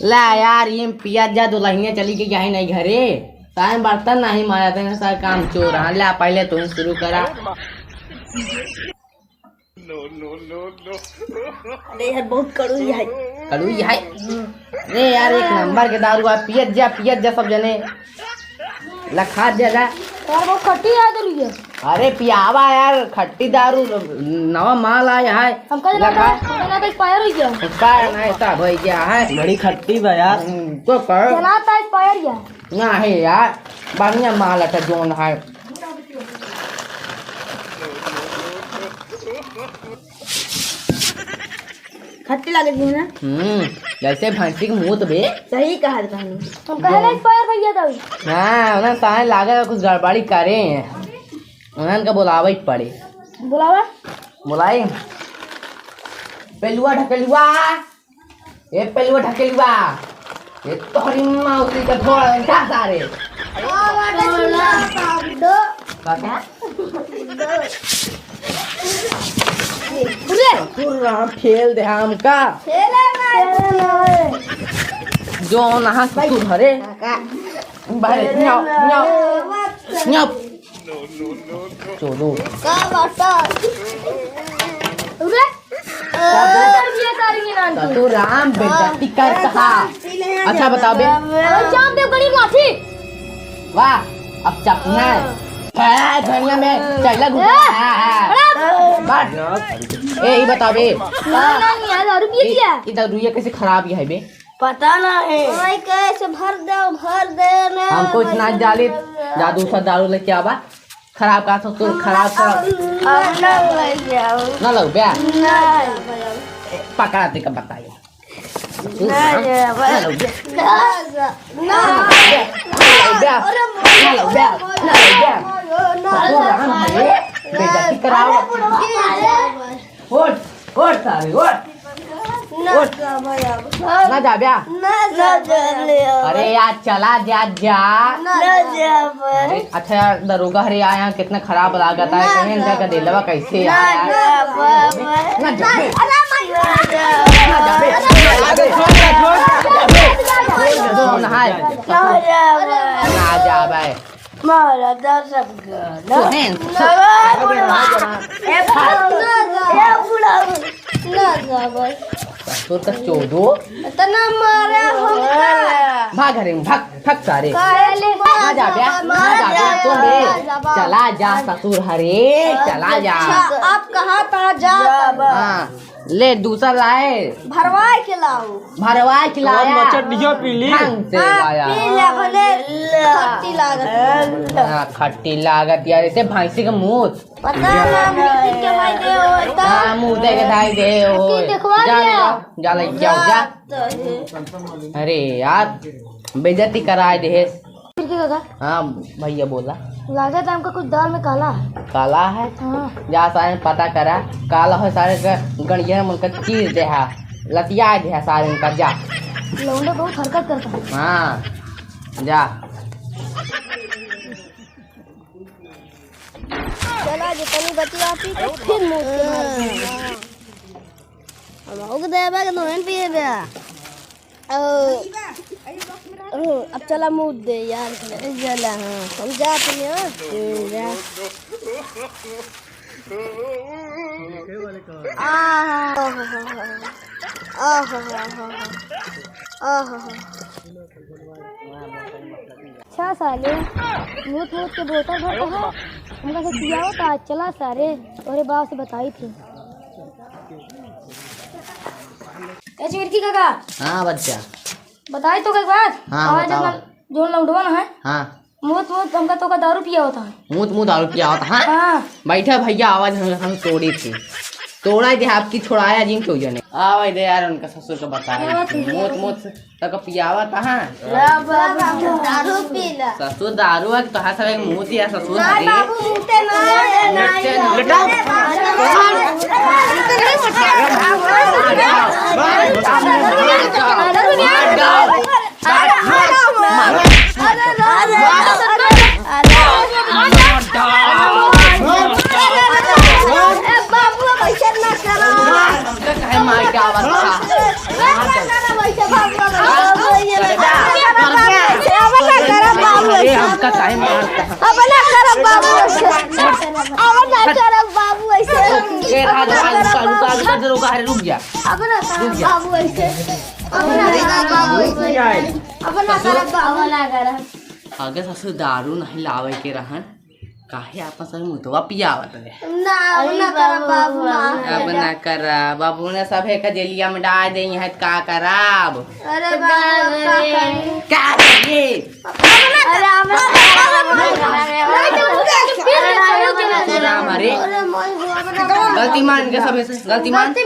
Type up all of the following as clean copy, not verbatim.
ला यार ये पिया जा दुल्हनिया चली गई यही नहीं घरे सारे बर्तन नहीं मारा थे सारे काम चोर हाँ ला पहले तुम शुरू करा। अरे यार बहुत कड़वी है। अरे यार एक नंबर के दारू है पियत जा सब जने लखा जला यार वो खट्टी याद रही है। अरे पियावा यार खट्टी दारू नवा माल आया है हमका लगा ना तो एक्सपायर हो गया। एक्सपायर नहीं सब हो गया है बड़ी खट्टी बा यार तो कर जना था एक्सपायर गया ना है यार बढ़िया माल है जोन है। खट्टी लग रही है ना जैसे भैंसी के मुंह तो बे सही कहा था हम कहले एक्सपायर भैया था। हाँ उन्हें सारे लागे कुछ गड़बड़ी करे उन्हें का बुलावा ही पड़े बुलावा बुलाई पेलुआ ढकेलुआ ये पेलुआ ढकेलुआ ये तोहरी माँ उसी का थोड़ा क्या सारे फेल दे हमका जो नहा तू घरे बाहर न्याओ न्याओ न्याओ चलो तो राम बेइज्जती कर कहा। अच्छा बताओ बे वाह अब चपना है धनिया में चला ए ही बताओ बे इधर रुइया कैसे खराब है बे पता ना है कैसे भर दे हमको इतना जाले जादू सा दारू लेके आवा खराब का तो खराब ना लो बे पकड़ा दे का बताइए ना जा ब्या अरे यार चला जा जा अच्छा दरोगा हरे आया कितना खराब लागत है कहीं का दिलवा कैसे ना जा भाई मारा सब तो तक चोदो इतना मारा भाग रहे भाग भाग सारे ना जा तुम बे चला जा ससुर हरे चला जा। आप कहाँ पर जा ले दूसरा लाए भरवाए खिलाओ भरवाए खिलाया पीली खट्टी लागत यार इसे भैंसी का मुँह पता ना मुँह दे के धाई दे जा ले जाओ जा। अरे यार बेइज्जती कराए दे। हाँ भैया बोला लागत हमको कुछ दाल में काला काला है जा सारे पता करा काला है सारे गणिया मन का चीर दे है लतिया दे है सारे उनका जा लौंडा बहुत हरकत करता है। हाँ जा चला जितनी बची आती तो फिर मुंह से मार हम हो गए बा नोन पिए बे अब चला मुँह दे यार जला हाँ हम जाते हैं जा अच्छा साले मूत के बोतल भरता है हमका से किया होता आज चला सारे और बाप से बताई थी चिड़की काका। हाँ बच्चा बताई तो एक बात हाँ जो लौंडवन है हाँ मूत हमका तो का दारू पिया होता है मुँह दारू पिया होता है हाँ बैठा भैया आवाज हम तोड़ी थी तोड़ा दे आपकी छोड़ाया जिन क्यों जने आवाज दे यार उनका ससुर का बताया मुँह तक पियावा था दारू पीला ससुर दारू है तो सब एक मुँह दिया ससुर मार के आवाज का टाइम मारता है। अब ना करब बाबू ऐसे, अब ना करब बाबू ऐसे, रुक जा। अब ना करब बाबू ऐसे, अब ना करब बाबू ऐसे, अब ना करब बाबू ना करब। आगे ससुर दारू नहीं लावे के रहन काहे आपन सब मुतवा पियावत रहे ना अब ना करब बाबू ना। अब ना करा बाबू ने सभे का जेलिया में डाल दे है का कराब अरे बाबू का करी, क्या करिए अरे अब ना राम हरे गलती मान के सबे से गलती मानते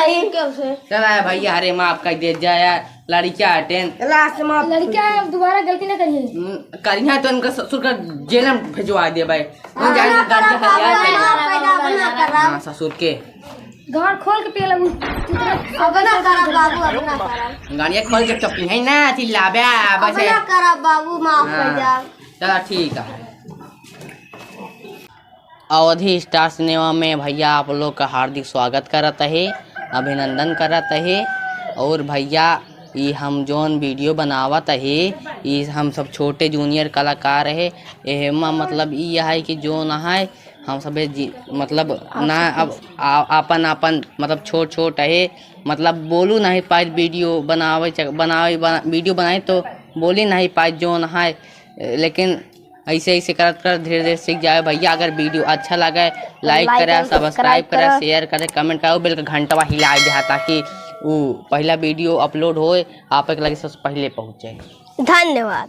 ही क्यों से चला भैया अरे माफ कर दे जाया लड़कियां अटेन लास्ट में लड़कियां अब दोबारा गलती ना करिए करिया तो उनका ससुर का जेल में भिजवा दे भाई ससुर के घर खोल के पिए लगू अब ना करब बाबू, अब ना करब गाड़िया खोल के चप्पी है ना चिल्लाबे अब ना करब बाबू, माफ कर जाओ। चला ठीक है। अवधि स्टार सिनेमा में भैया आप लोग का हार्दिक स्वागत करत है, अभिनंदन करत है। और भैया ये हम जोन वीडियो बनावत है ये हम सब छोटे जूनियर कलाकार है। एहमा मतलब ये है कि जोन है हम सब मतलब ना अब आपन आपन मतलब छोट छोट है मतलब बोलू नहीं पाए वीडियो बनावे वीडियो बनाए तो बोली नहीं पाए जोन है, लेकिन ऐसे ऐसे कर धीरे धीरे सीख जाए भैया। अगर वीडियो अच्छा लगे लाइक करे, सब्सक्राइब करे, शेयर करे, कमेंट करे, बेल का घंटा हिला दे ताकि वो पहला वीडियो अपलोड होए आप एक लगे सबसे पहले पहुँचे। धन्यवाद।